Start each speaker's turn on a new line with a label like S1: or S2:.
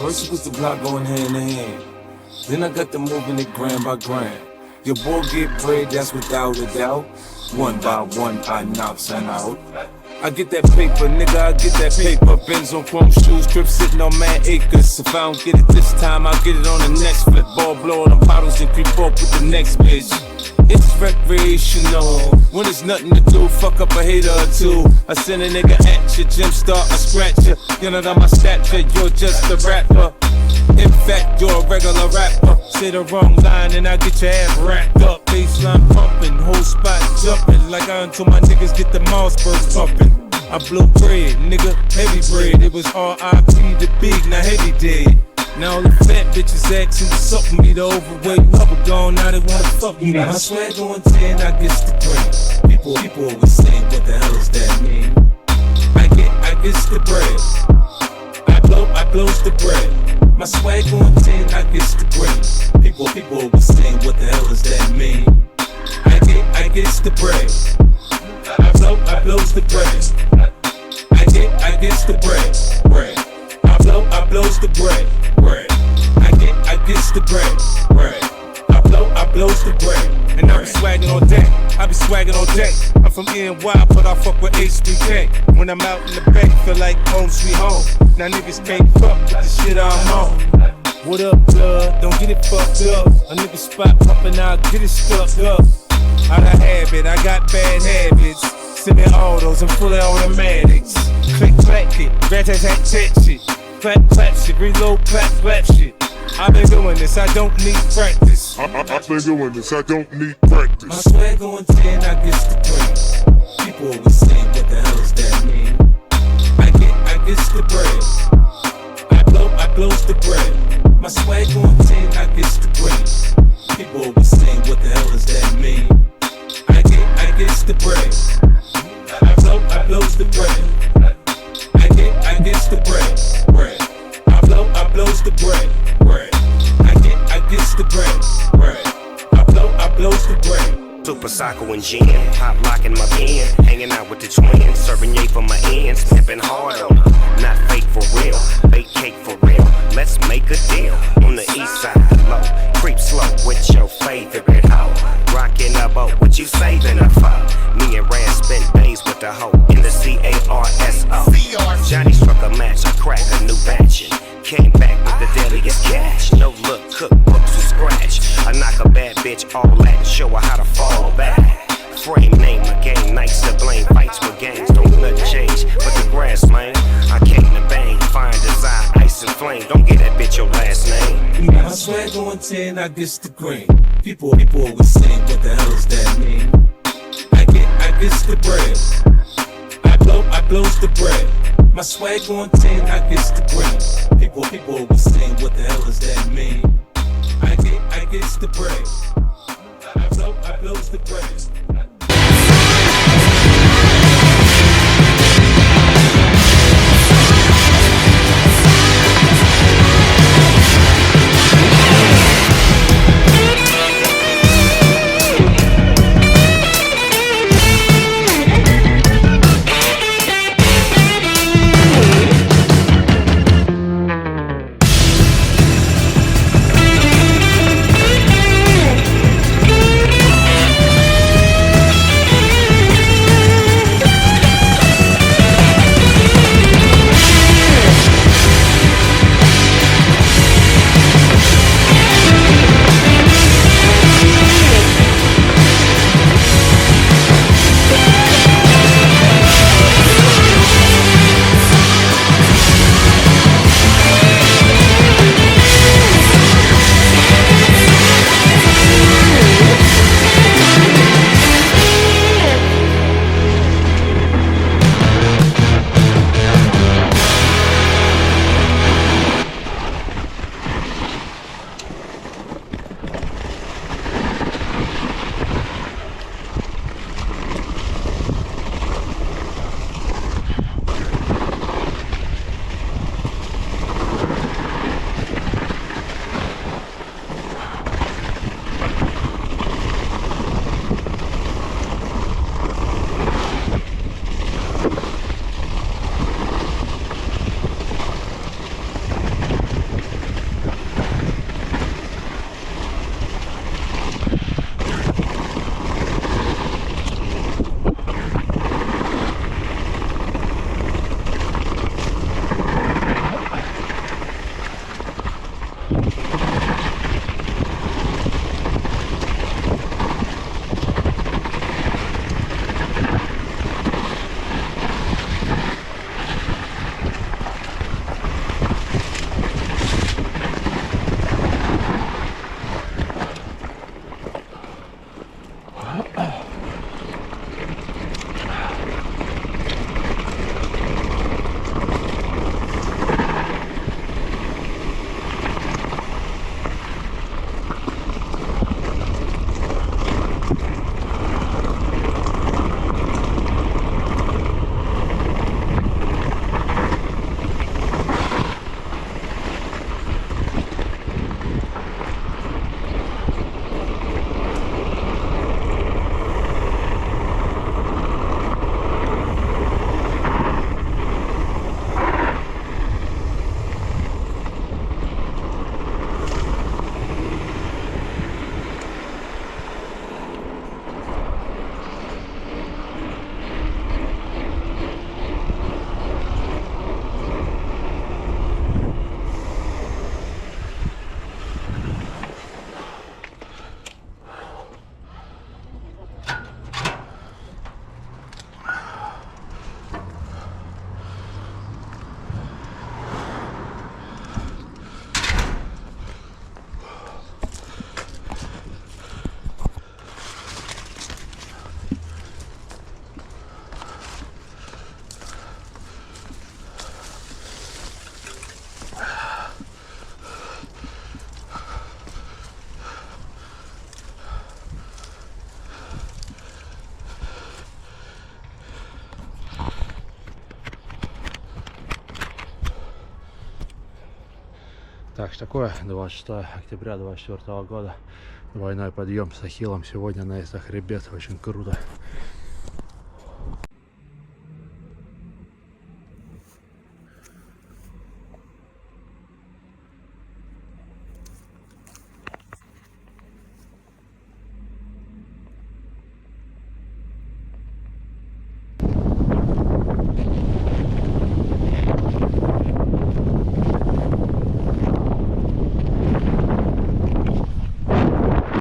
S1: First it was the block going hand in hand. Then I got to moving it gram by gram. Your boy get bread, that's without a doubt. One by one, I knocks and out. I get that paper, nigga, I get that paper. Benz on chrome shoes, crib sitting on mad acres. If I don't get it this time, I'll get it on the next flip. Ball blowing them bottles and creep up with the next bitch. It's recreational, when there's nothing to do, fuck up a hater or two. I send a nigga at your gym, start, I scratch you. You're not on my stature, you're just a rapper. In fact, you're a regular rapper. Say the wrong line and I get your ass wrapped up. Baseline pumping, whole spot jumping. Like I until my niggas get the Mossbergs pumping. I blew bread, nigga, heavy bread. It was R.I.P. the big, now heavy dead. Now all the fat bitches asking what's up with me. The overweight lover gone, now they wanna fuck me. My swag on 10, I guess the green. People always saying, what the hell does that mean? I guess the bread. I blows the bread. My swag on 10, I guess the green. People always saying, what the hell does that mean? I guess the bread. I blows the bread. I guess the bread. I blows the bread. I guess the bread. I blows the bread. And I be swaggin' all day. I be swaggin' all day. I'm from NY, but I fuck with HBK. When I'm out in the bay, feel like home sweet home. Now niggas can't fuck with the shit I'm on. What up, blood? Don't get it fucked up. A nigga spot poppin' out, get it stuck up. Out of habit, I got bad habits. Semi-autos and fully automatics. Click, clack it, rat-tat-tat-tat shit. Clap, clap shit, reload, clap shit. I've been doing this, I don't need practice.
S2: I've been doing this, I don't need practice.
S1: My swag on 10, I guess the green. People always saying, what the hell does that mean? I guess the bread. I blows the bread. My swag on 10, I guess the green. People always saying, what the hell does that mean? I guess the bread. I blows the bread. I guess the bread. I blows the bread. I guess the bread. I blows the bread.
S3: Super Psycho and Gin, pop locking my pen, hanging out with the twins, serving yay for my ends, pimping hard on them, not fake for real, bake cake for real. Let's make a deal on the east side, low, creep slow with your favorite hoe, rocking a boat, what you saving her for? Me and Rand spent days with the hoe in the CARSO. Johnny struck a match, I cracked a new batch and came back with the deadliest cash. No look, cookbooks from scratch. I knock a bad bitch all that and show her how to fall back. Frame, name, a game, nights to blame, fights for games. Don't nothing change but the grass, man. I came to bang, fine design, ice and flame. Don't get that bitch your last name.
S1: My swag on 10, I guess the green. People always saying, what the hell does that mean? I guess the bread. I blows the bread. My swag on 10, I guess the green. People always saying, what the hell does that mean? I guess the bread. I blows the bread.
S4: Так, что такое 26 октября 24 года. Двойной подъем с Ахиллом сегодня на Эсто-хребет. Очень круто.